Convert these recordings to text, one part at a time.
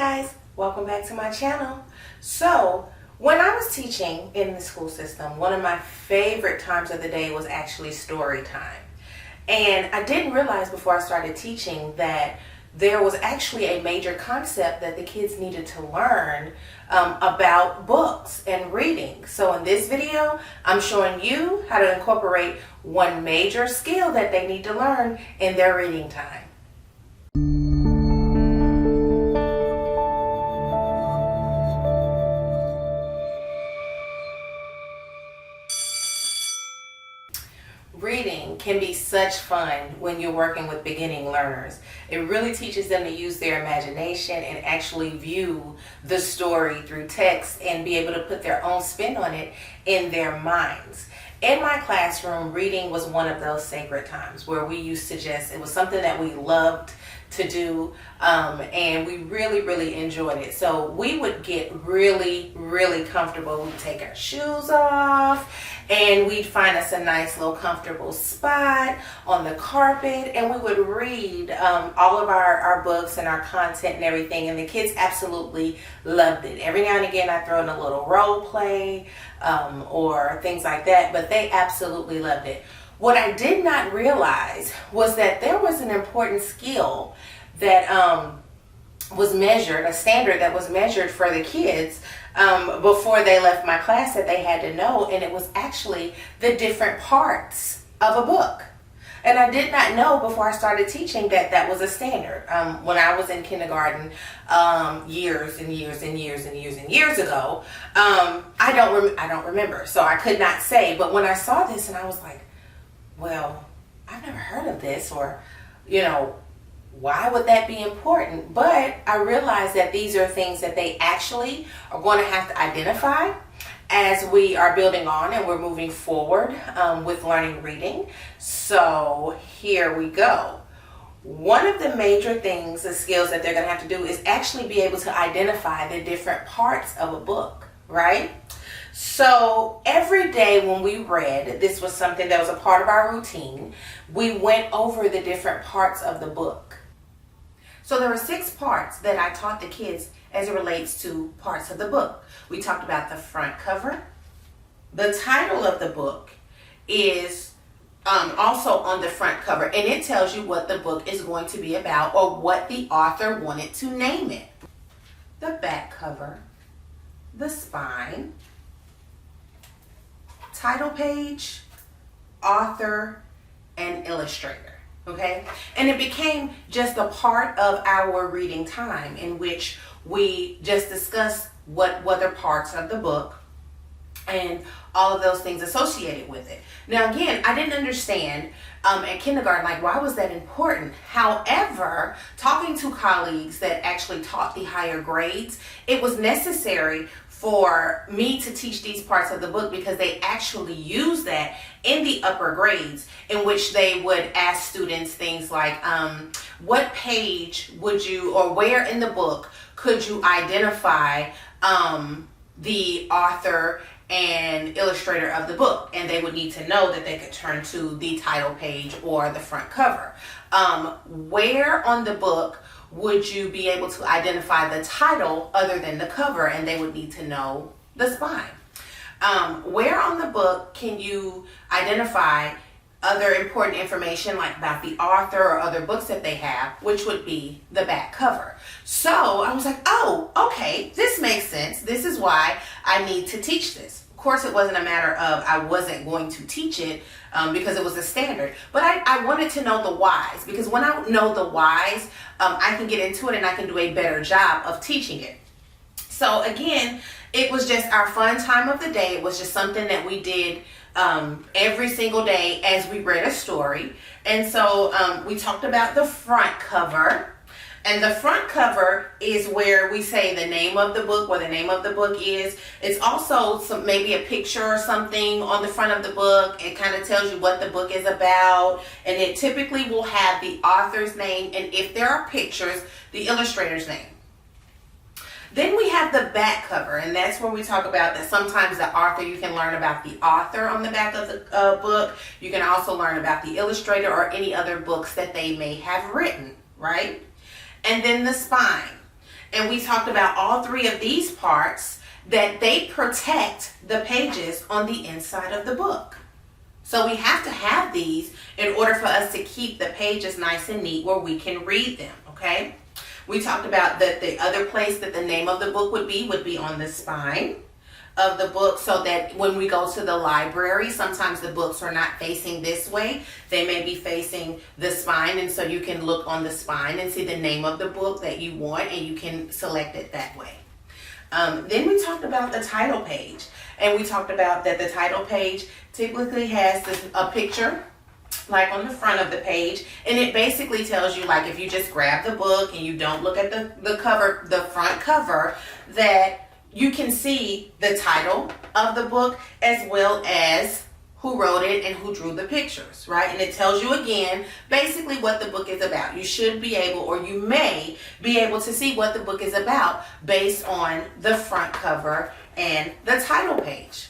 guys, welcome back to my channel. So when I was teaching in the school system, one of my favorite times of the day was actually story time. And I didn't realize before I started teaching that there was actually a major concept that the kids needed to learn about books and reading. So in this video, I'm showing you how to incorporate one major skill that they need to learn in their reading time. Reading can be such fun when you're working with beginning learners. It really teaches them to use their imagination and actually view the story through text and be able to put their own spin on it in their minds. In my classroom, reading was one of those sacred times where we used to it was something that we loved to do, and we really enjoyed it. So we would get really comfortable. We'd take our shoes off and we'd find us a nice little comfortable spot on the carpet, and we would read all of our books and our content and everything, and the kids absolutely loved it. Every now and again I throw in a little role play or things like that, but they absolutely loved it. What I did not realize was that there was an important skill that was measured, a standard that was measured for the kids before they left my class that they had to know, and it was actually the different parts of a book. And I did not know before I started teaching that that was a standard. When I was in kindergarten years ago, I don't remember, so I could not say. But when I saw this, and I was like, well, I've never heard of this, or, why would that be important? But I realized that these are things that they actually are going to have to identify as we are building on and we're moving forward with learning reading. So here we go. One of the major things, the skills that they're going to have to do is actually be able to identify the different parts of a book, right? So every day when we read, this was something that was a part of our routine, we went over the different parts of the book. So there were 6 parts that I taught the kids as it relates to parts of the book. We talked about the front cover. The title of the book is also on the front cover, and it tells you what the book is going to be about or what the author wanted to name it. The back cover, the spine, title page, author, and illustrator. Okay, and it became just a part of our reading time in which we just discussed what were the parts of the book and all of those things associated with it. Now again, I didn't understand at kindergarten, like, why was that important? However, talking to colleagues that actually taught the higher grades, it was necessary for me to teach these parts of the book because they actually use that in the upper grades, in which they would ask students things like, what page would you, or where in the book could you identify the author and illustrator of the book? And they would need to know that they could turn to the title page or the front cover. Where on the book would you be able to identify the title other than the cover? And they would need to know the spine. Where on the book can you identify other important information like about the author or other books that they have, which would be the back cover. So I was like, oh, okay, this makes sense. This is why I need to teach this. Of course, it wasn't a matter of I wasn't going to teach it because it was a standard, but I wanted to know the whys, because when I know the whys, I can get into it and I can do a better job of teaching it. So again, it was just our fun time of the day. It was just something that we did every single day as we read a story. And so we talked about the front cover. And the front cover is where we say the name of the book, where the name of the book is. It's also maybe a picture or something on the front of the book. It kind of tells you what the book is about. And it typically will have the author's name, and if there are pictures, the illustrator's name. Then we have the back cover, and that's where we talk about that sometimes the author, you can learn about the author on the back of the book. You can also learn about the illustrator or any other books that they may have written, right? And then the spine. And we talked about all three of these parts, that they protect the pages on the inside of the book. So we have to have these in order for us to keep the pages nice and neat where we can read them, okay? We talked about that the other place that the name of the book would be on the spine of the book, so that when we go to the library, sometimes the books are not facing this way. They may be facing the spine, and so you can look on the spine and see the name of the book that you want, and you can select it that way. Then we talked about the title page, and we talked about that the title page typically has a picture like on the front of the page, and it basically tells you, like, if you just grab the book and you don't look at the cover, the front cover, that you can see the title of the book as well as who wrote it and who drew the pictures, right? And it tells you again basically what the book is about. You should be able, or you may be able, to see what the book is about based on the front cover and the title page.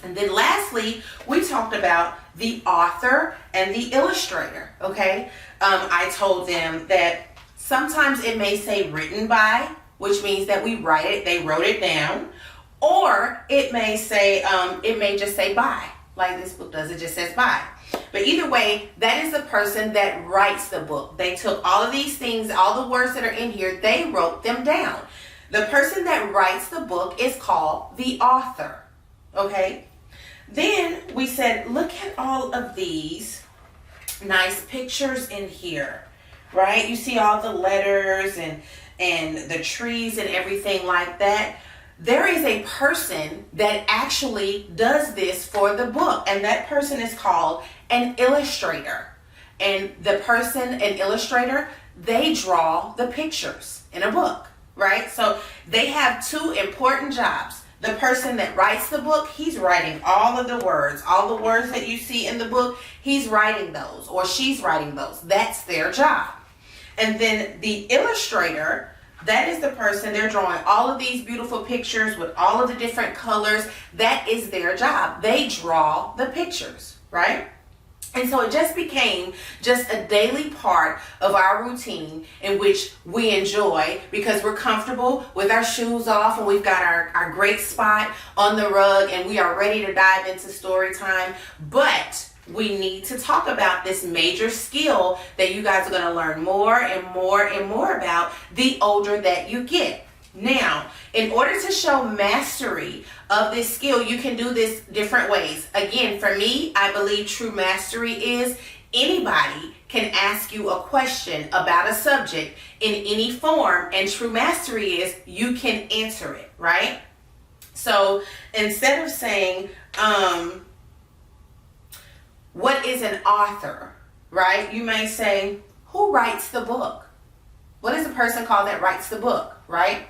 And then lastly, we talked about the author and the illustrator, okay? I told them that sometimes it may say written by, which means that we write it, they wrote it down, or it may say, it may just say by, like this book does, it just says by. But either way, that is the person that writes the book. They took all of these things, all the words that are in here, they wrote them down. The person that writes the book is called the author, okay? Then we said, look at all of these nice pictures in here, right? You see all the letters and the trees and everything like that. There is a person that actually does this for the book, and that person is called an illustrator. And the person, an illustrator, they draw the pictures in a book, right? So they have two important jobs. The person that writes the book, he's writing all of the words that you see in the book, he's writing those, or she's writing those. That's their job. And then the illustrator, that is the person, they're drawing all of these beautiful pictures with all of the different colors. That is their job. They draw the pictures, right? And so it just became just a daily part of our routine in which we enjoy, because we're comfortable with our shoes off and we've got our great spot on the rug and we are ready to dive into story time. But we need to talk about this major skill that you guys are going to learn more and more and more about the older that you get. Now, in order to show mastery of this skill, you can do this different ways. Again, for me, I believe true mastery is anybody can ask you a question about a subject in any form, and true mastery is you can answer it, right? So instead of saying, what is an author, right? You may say, who writes the book? What is the person called that writes the book, right?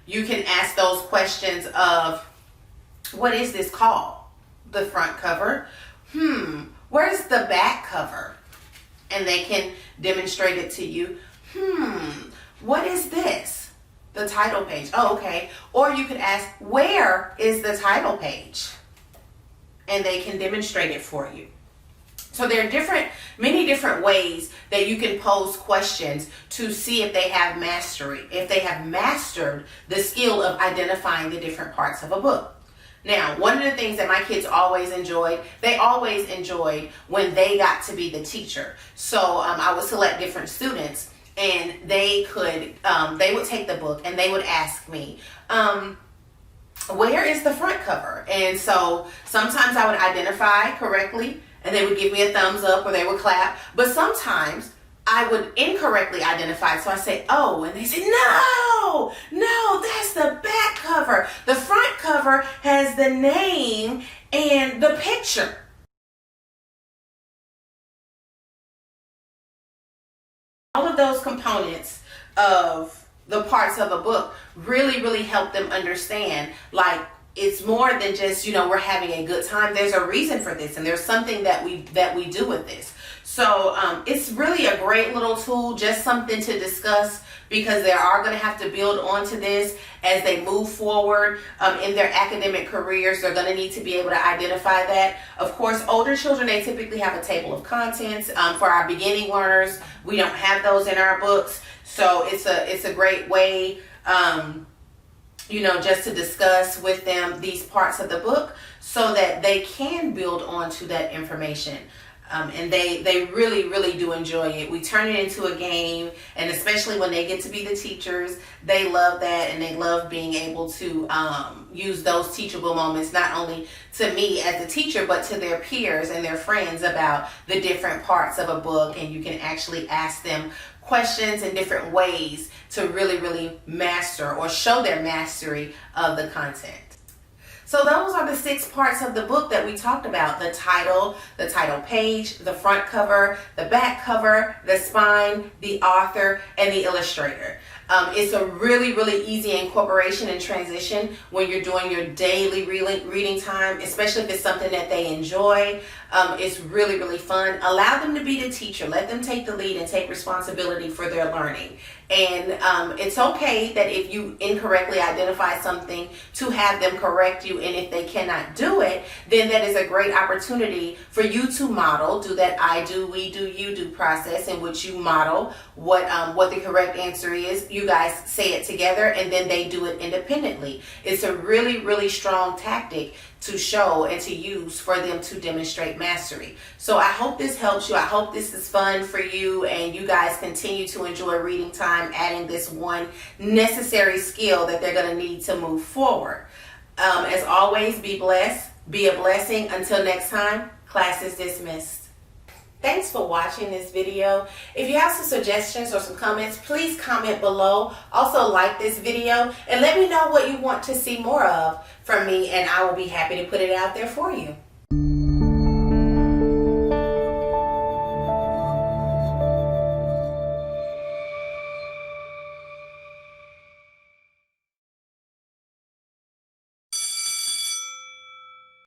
You can ask those questions of, what is this called? The front cover. Where's the back cover? And they can demonstrate it to you. What is this? The title page. Oh, okay. Or you could ask, where is the title page? And they can demonstrate it for you. So there are many different ways that you can pose questions to see if they have mastery, if they have mastered the skill of identifying the different parts of a book. Now, one of the things that my kids always enjoyed, they always enjoyed when they got to be the teacher. So I would select different students, and they would take the book and they would ask me, where is the front cover? And so sometimes I would identify correctly and they would give me a thumbs up or they would clap. But sometimes I would incorrectly identify. So I say, oh, and they say, no, that's the back cover. The front cover has the name and the picture. All of those components of the parts of a book really help them understand, like, it's more than just, we're having a good time. There's a reason for this, and there's something that we do with this. So it's really a great little tool, just something to discuss, because they are going to have to build onto this as they move forward in their academic careers. They're going to need to be able to identify that. Of course, older children, they typically have a table of contents. For our beginning learners, we don't have those in our books. So it's a great way, just to discuss with them these parts of the book so that they can build onto that information. And they really, really do enjoy it. We turn it into a game, and especially when they get to be the teachers, they love that, and they love being able to use those teachable moments, not only to me as a teacher, but to their peers and their friends about the different parts of a book. And you can actually ask them questions in different ways to really, really master or show their mastery of the content. So those are the 6 parts of the book that we talked about: the title page, the front cover, the back cover, the spine, the author, and the illustrator. It's a really, really easy incorporation and transition when you're doing your daily reading time, especially if it's something that they enjoy. It's really, really fun. Allow them to be the teacher. Let them take the lead and take responsibility for their learning. And it's okay that if you incorrectly identify something, to have them correct you. And if they cannot do it, then that is a great opportunity for you to model, do that I do, we do, you do process, in which you model what the correct answer is. You guys say it together, and then they do it independently. It's a really, really strong tactic to show and to use for them to demonstrate mastery. So I hope this helps you. I hope this is fun for you, and you guys continue to enjoy reading time, adding this one necessary skill that they're going to need to move forward. As always, be blessed, be a blessing. Until next time, class is dismissed. Thanks for watching this video. If you have some suggestions or some comments, please comment below. Also, like this video and let me know what you want to see more of from me, and I will be happy to put it out there for you.